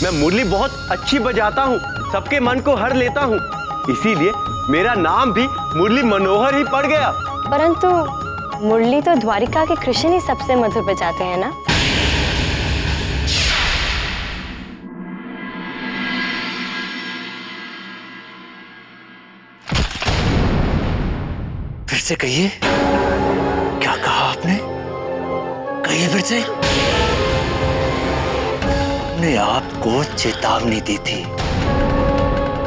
मैं मुरली बहुत अच्छी बजाता हूँ, सबके मन को हर लेता हूँ, इसीलिए मेरा नाम भी मुरली मनोहर ही पड़ गया। परंतु मुरली तो द्वारिका के कृष्ण ही सबसे मधुर बजाते हैं ना? फिर से कहिए, क्या कहा आपने? कहिए फिर से। ने आपको चेतावनी दी थी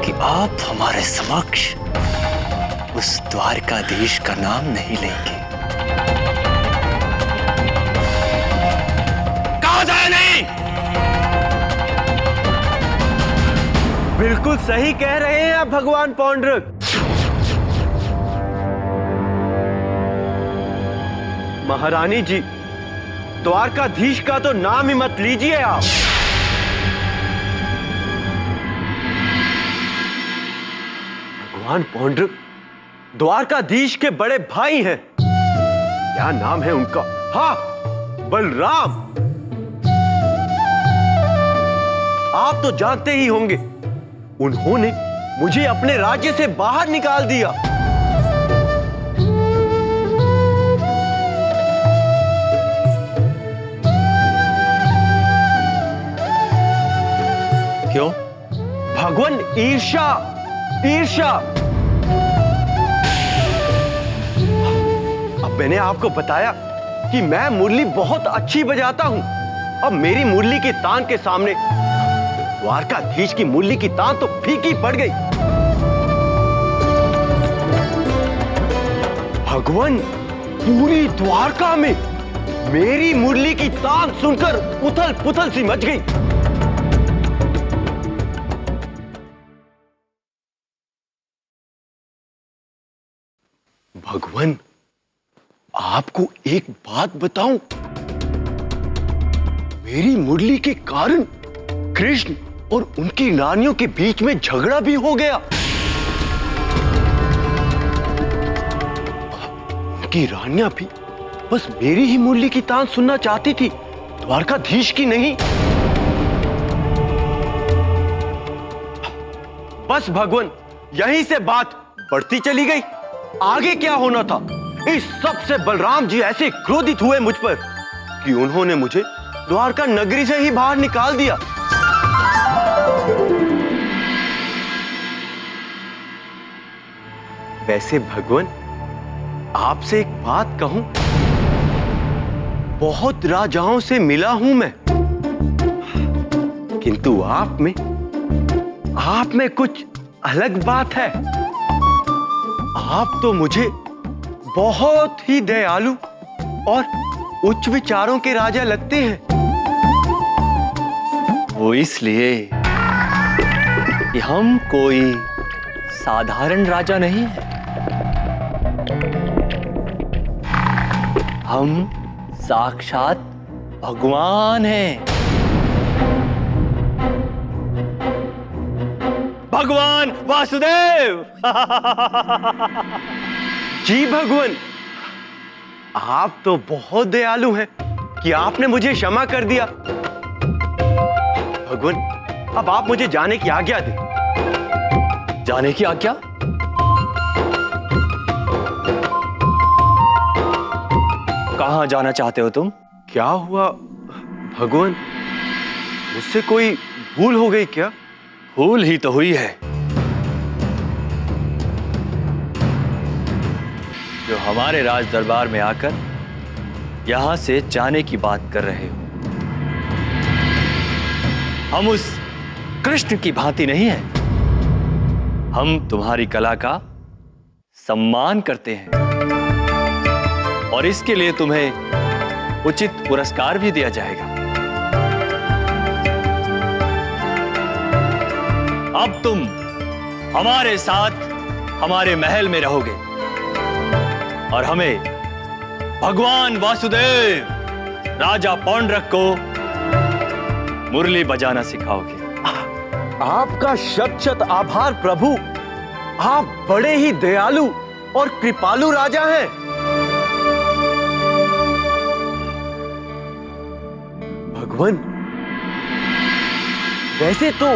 कि आप हमारे समक्ष उस द्वारकाधीश का नाम नहीं लेंगे। कहा जाए नहीं? बिल्कुल सही कह रहे हैं आप भगवान पौंड्रक। महारानी जी, द्वारकाधीश का तो नाम ही मत लीजिए आप। भगवान पौंड्रक द्वारकाधीश के बड़े भाई हैं। क्या नाम है उनका? हाँ, बलराम। आप तो जानते ही होंगे, उन्होंने मुझे अपने राज्य से बाहर निकाल दिया। क्यों? भगवान, ईर्ष्या, ईर्ष्या। अब मैंने आपको बताया कि मैं मुरली बहुत अच्छी बजाता हूं। अब मेरी मुरली की तान के सामने द्वारकाधीश की मुरली की तान तो फीकी पड़ गई। भगवान, पूरी द्वारका में मेरी मुरली की तान सुनकर उथल पुथल सी मच गई। भगवान, आपको एक बात बताऊं, मेरी मुरली के कारण कृष्ण और उनकी रानियों के बीच में झगड़ा भी हो गया। उनकी रानियां भी बस मेरी ही मुरली की तान सुनना चाहती थी, द्वारकाधीश की नहीं। बस भगवान, यहीं से बात बढ़ती चली गई। आगे क्या होना था, इस सब से बलराम जी ऐसे क्रोधित हुए मुझ पर कि उन्होंने मुझे द्वारका नगरी से ही बाहर निकाल दिया। वैसे भगवान, आपसे एक बात कहूं, बहुत राजाओं से मिला हूं मैं, किंतु आप में कुछ अलग बात है। आप तो मुझे बहुत ही दयालु और उच्च विचारों के राजा लगते हैं। वो इसलिए कि हम कोई साधारण राजा नहीं है। हम साक्षात भगवान हैं। भगवान वासुदेव। जी भगवान, आप तो बहुत दयालु हैं कि आपने मुझे क्षमा कर दिया। भगवान, अब आप मुझे जाने की आज्ञा दें। जाने की आज्ञा? कहां जाना चाहते हो तुम? क्या हुआ भगवान, मुझसे कोई भूल हो गई क्या? भूल ही तो हुई है जो हमारे राज दरबार में आकर यहां से जाने की बात कर रहे हो। हम उस कृष्ण की भांति नहीं हैं। हम तुम्हारी कला का सम्मान करते हैं और इसके लिए तुम्हें उचित पुरस्कार भी दिया जाएगा। अब तुम हमारे साथ हमारे महल में रहोगे और हमें भगवान वासुदेव राजा पौंड्रक को मुरली बजाना सिखाओगे। आपका शत शत आभार प्रभु। आप बड़े ही दयालु और कृपालु राजा हैं। भगवान, वैसे तो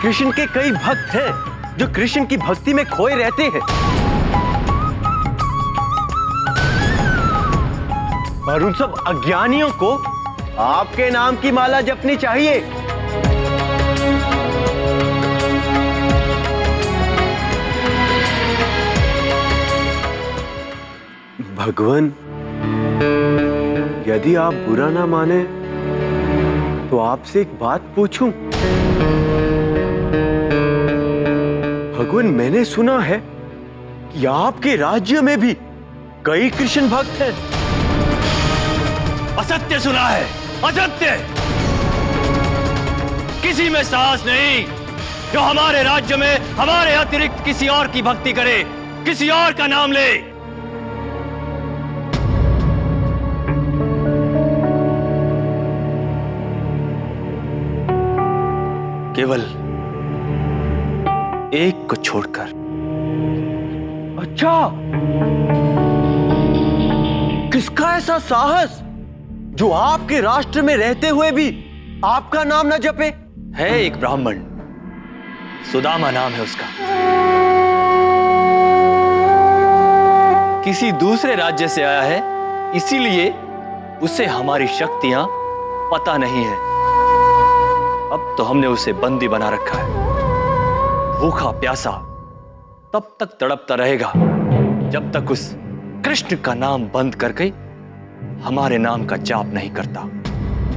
कृष्ण के कई भक्त हैं जो कृष्ण की भक्ति में खोए रहते हैं, पर उन सब अज्ञानियों को आपके नाम की माला जपनी चाहिए। भगवान, यदि आप बुरा ना माने तो आपसे एक बात पूछूं? भगवान, मैंने सुना है कि आपके राज्य में भी कई कृष्ण भक्त हैं। असत्य सुना है, असत्य। किसी में साहस नहीं जो हमारे राज्य में हमारे अतिरिक्त किसी और की भक्ति करे, किसी और का नाम ले। केवल एक को छोड़कर। अच्छा, किसका ऐसा साहस जो आपके राष्ट्र में रहते हुए भी आपका नाम न जपे? है एक ब्राह्मण, सुदामा नाम है उसका। किसी दूसरे राज्य से आया है, इसीलिए उसे हमारी शक्तियां पता नहीं है। अब तो हमने उसे बंदी बना रखा है। भूखा प्यासा तब तक तड़पता रहेगा जब तक उस कृष्ण का नाम बंद करके हमारे नाम का जाप नहीं करता।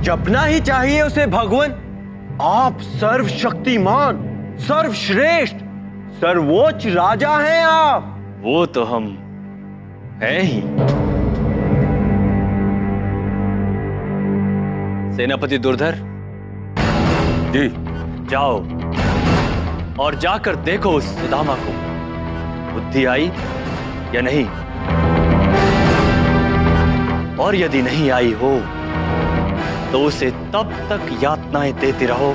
जपना ही चाहिए उसे भगवान। आप सर्वशक्तिमान, सर्वश्रेष्ठ, सर्वोच्च राजा हैं आप। वो तो हम हैं ही। सेनापति दुर्धर जी। जाओ और जाकर देखो उस सुदामा को बुद्धि आई या नहीं, और यदि नहीं आई हो तो उसे तब तक यातनाएं देते रहो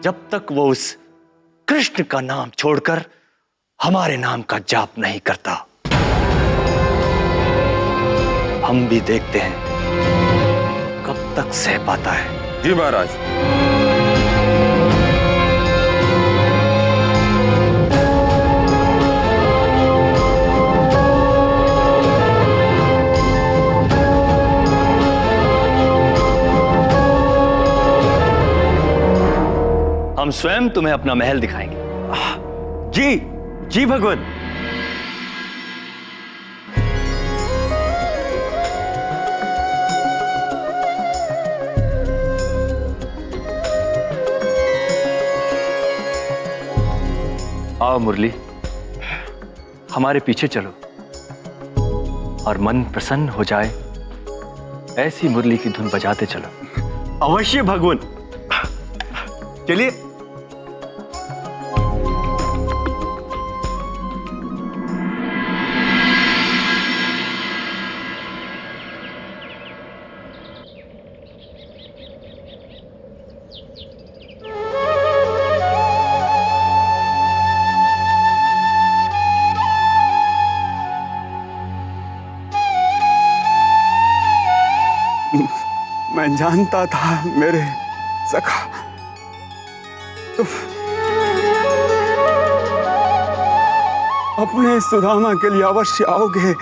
जब तक वो उस कृष्ण का नाम छोड़कर हमारे नाम का जाप नहीं करता। हम भी देखते हैं कब तक सह पाता है। जी महाराज। हम स्वयं तुम्हें अपना महल दिखाएंगे। जी जी भगवान। आओ मुरली, हमारे पीछे चलो और मन प्रसन्न हो जाए ऐसी मुरली की धुन बजाते चलो। अवश्य भगवान, चलिए। मैं जानता था मेरे सखा तुम अपने सुदामा के लिए अवश्य आओगे।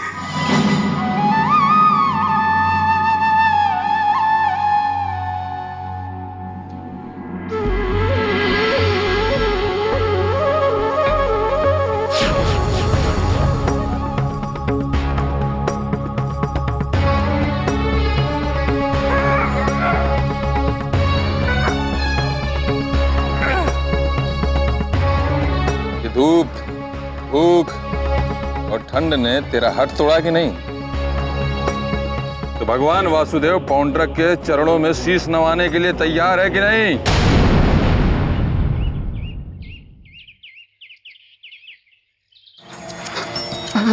धूप, भूख और ठंड ने तेरा हट तोड़ा कि नहीं? तो भगवान वासुदेव पौंड्रक के चरणों में शीश नवाने के लिए तैयार है कि नहीं?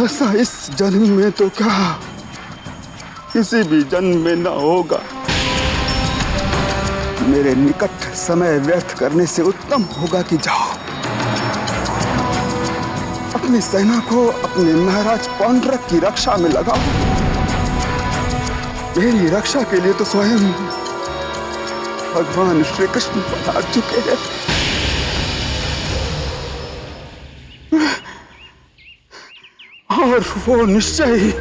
ऐसा इस जन्म में तो क्या किसी भी जन्म में न होगा। मेरे निकट समय व्यर्थ करने से उत्तम होगा कि जाओ अपनी सेना को अपने महाराज पौंड्रक की रक्षा में लगाओ। मेरी रक्षा के लिए तो स्वयं भगवान श्री कृष्ण आ चुके हैं। और वो निश्चय ही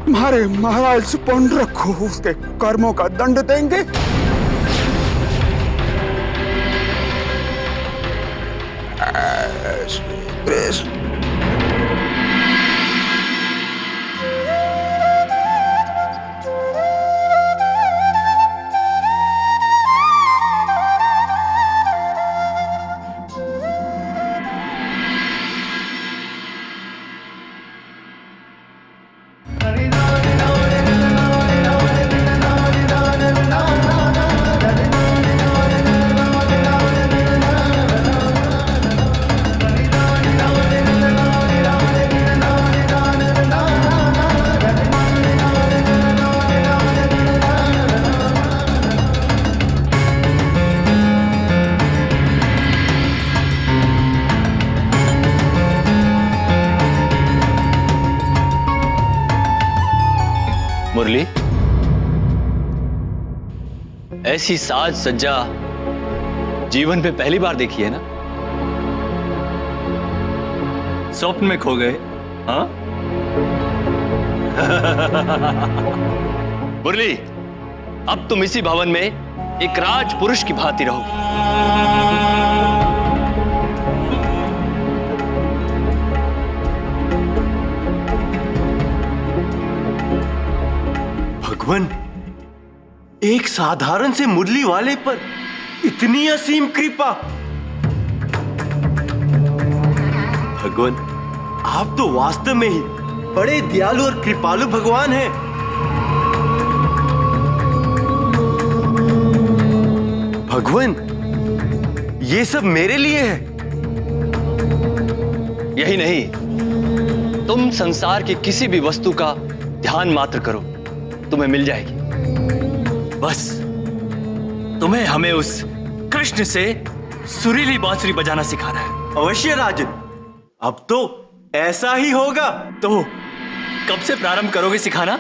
हमारे महाराज पौंड्रक को उसके कर्मों का दंड देंगे। श्री कृष्ण। मुरली, ऐसी साज सज्जा जीवन में पहली बार देखी है ना? स्वप्न में खो गए? हाँ? मुरली, अब तुम इसी भवन में एक राजपुरुष की भांति रहो। भगवान, एक साधारण से मुरली वाले पर इतनी असीम कृपा। भगवान, आप तो वास्तव में ही बड़े दयालु और कृपालु भगवान हैं। भगवान, ये सब मेरे लिए है। यही नहीं, तुम संसार की किसी भी वस्तु का ध्यान मात्र करो, तुम्हें मिल जाएगी। बस तुम्हें हमें उस कृष्ण से सुरीली बांसुरी बजाना सिखाना है। अवश्य राजन, अब तो ऐसा ही होगा। तो कब से प्रारंभ करोगे सिखाना?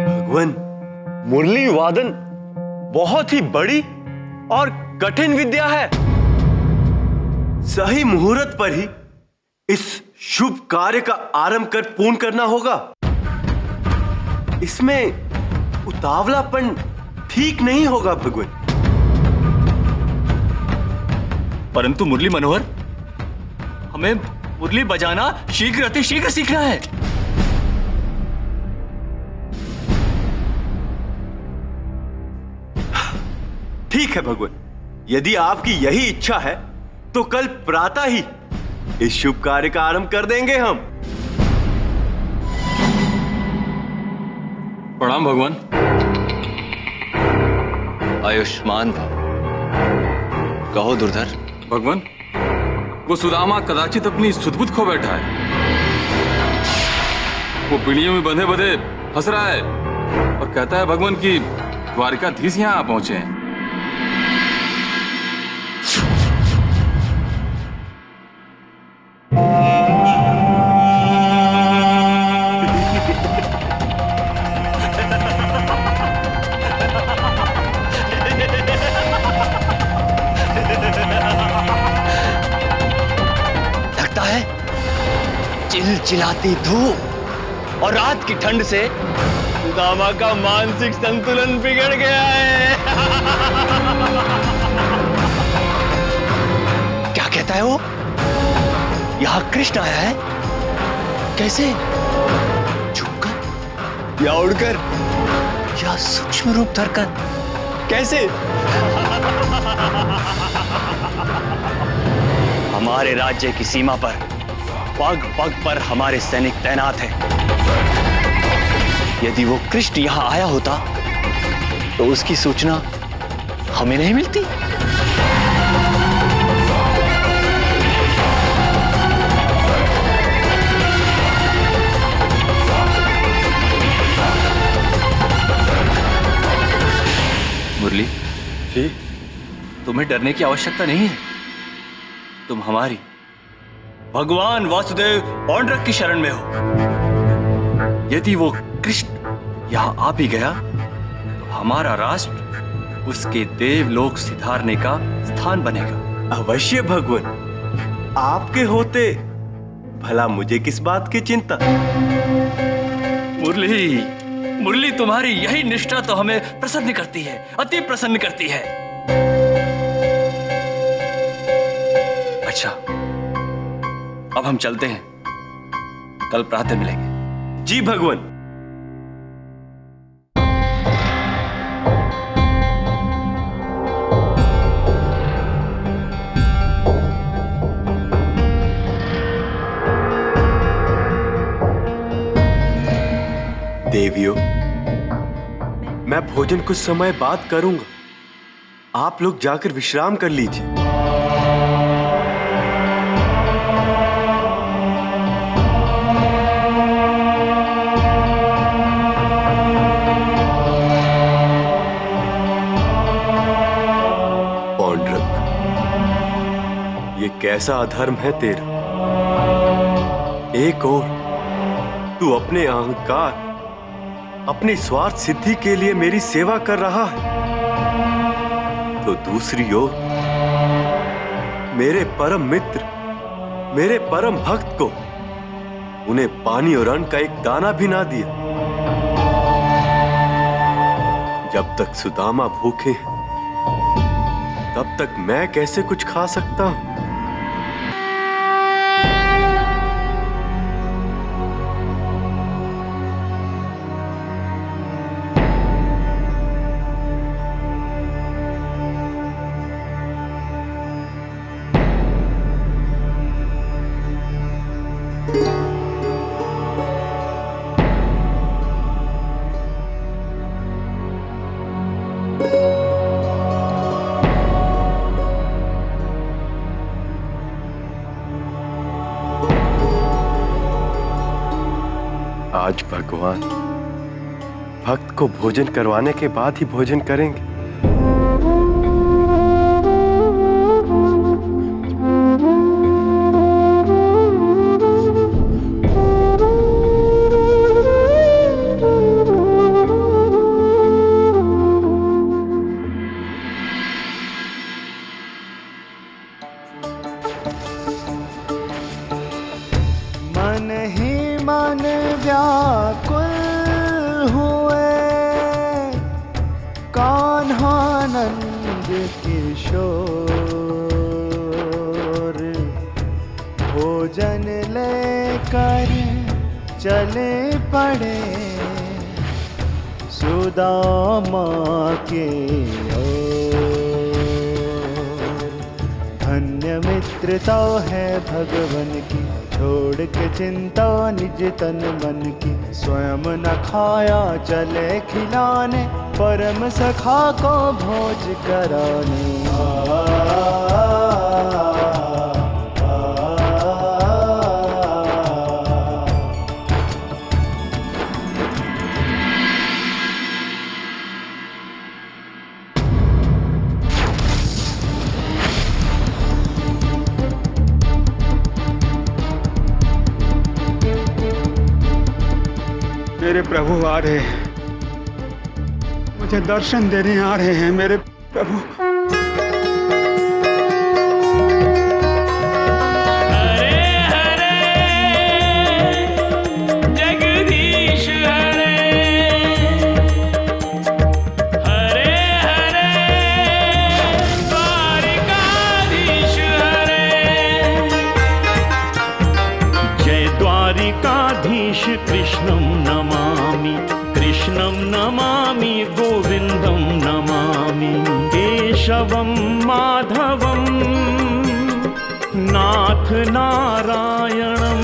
भगवान, मुरली वादन बहुत ही बड़ी और कठिन विद्या है। सही मुहूर्त पर ही इस शुभ कार्य का आरंभ कर पूर्ण करना होगा। इसमें उतावलापन ठीक नहीं होगा भगवान। परंतु मुरली मनोहर, हमें मुरली बजाना शीघ्र अति शीघ्र सीखना है। ठीक है भगवान, यदि आपकी यही इच्छा है तो कल प्रातः ही इस शुभ कार्य का आरंभ कर देंगे हम। प्रणाम भगवान। आयुष्मान भव। कहो दुर्धर। भगवान, वो सुदामा कदाचित अपनी सुध-बुध खो बैठा है। वो पीढ़ियों में बंधे बंधे हंस रहा है और कहता है भगवान कि द्वारिकाधीश यहाँ आ पहुंचे हैं। चिलचिलाती धूप और रात की ठंड से सुदामा का मानसिक संतुलन बिगड़ गया है। क्या कहता है वो? यहां कृष्ण आया है? कैसे? छुपकर या उड़कर या सूक्ष्म रूप धरकर? कैसे? हमारे राज्य की सीमा पर पग पग पर हमारे सैनिक तैनात हैं। यदि वो कृष्ण यहां आया होता तो उसकी सूचना हमें नहीं मिलती। मुरली जी, तुम्हें डरने की आवश्यकता नहीं है। तुम हमारी भगवान वासुदेव पौंड्रक की शरण में हो। यदि वो कृष्ण यहां आ भी गया हमारा राष्ट्र उसके देवलोक सिधारने का स्थान बनेगा। अवश्य भगवान, आपके होते भला मुझे किस बात की चिंता। मुरली, मुरली, तुम्हारी यही निष्ठा तो हमें प्रसन्न करती है, अति प्रसन्न करती है। अच्छा, अब हम चलते हैं, कल प्रातः मिलेंगे। जी भगवान। देवियों, मैं भोजन कुछ समय बाद करूंगा, आप लोग जाकर विश्राम कर लीजिए। पौंड्रक, ये कैसा अधर्म है तेरा। एक और तू अपने अहंकार, अपनी स्वार्थ सिद्धि के लिए मेरी सेवा कर रहा है, तो दूसरी ओर मेरे परम मित्र, मेरे परम भक्त को उन्हें पानी और अन्न का एक दाना भी ना दिया। जब तक सुदामा भूखे हैं, तब तक मैं कैसे कुछ खा सकता हूं। आज भगवान भक्त को भोजन करवाने के बाद ही भोजन करेंगे। मन ही मन व्याकुल हुए कान्हानंद किशोर, भोजन लेकर चले पड़े सुदामा के ओर। धन्य मित्रता है भगवन की, छोड़ के चिंता निज तन मन की। स्वयं न खाया चले खिलाने, परम सखा को भोज कराने। मेरे प्रभु आ रहे हैं, मुझे दर्शन देने आ रहे हैं मेरे प्रभु। कृष्णं नमामि, कृष्णं नमामि, गोविन्दं नमामि, केशवं माधवं नाथ नारायणं,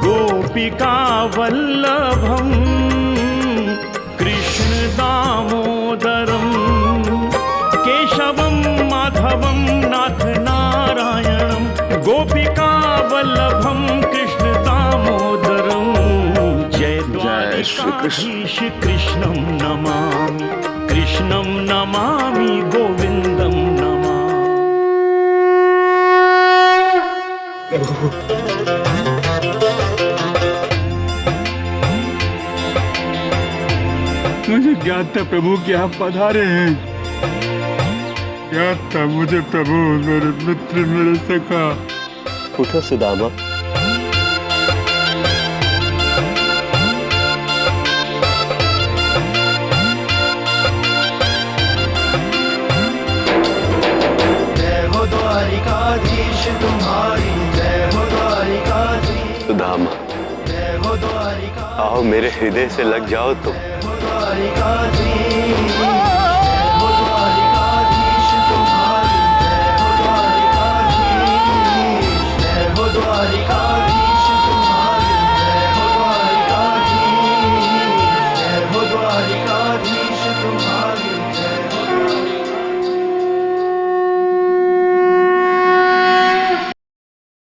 गोपिका वल्लभं कृष्ण दामोदरं, केशवं माधवं नाथ नारायणं, गोपिका वल्लभं कृष्ण दामोदरं। जय द्वारिकाधीश कृष्णं नमामि, कृष्णं नमामि, गोविन्दं नमामि। मुझे ज्ञात था प्रभु कि आप पधारे हैं। ज्ञात था मुझे प्रभु, मेरे मित्र, मेरे सखा। उठो सुदामा। जय हो द्वारिकाधीश तुम्हारी, जय हो द्वारिकाधीश। सुदामा, जय हो द्वारिका, आओ मेरे हृदय से लग जाओ तुम। जय हो द्वारिकाधीश।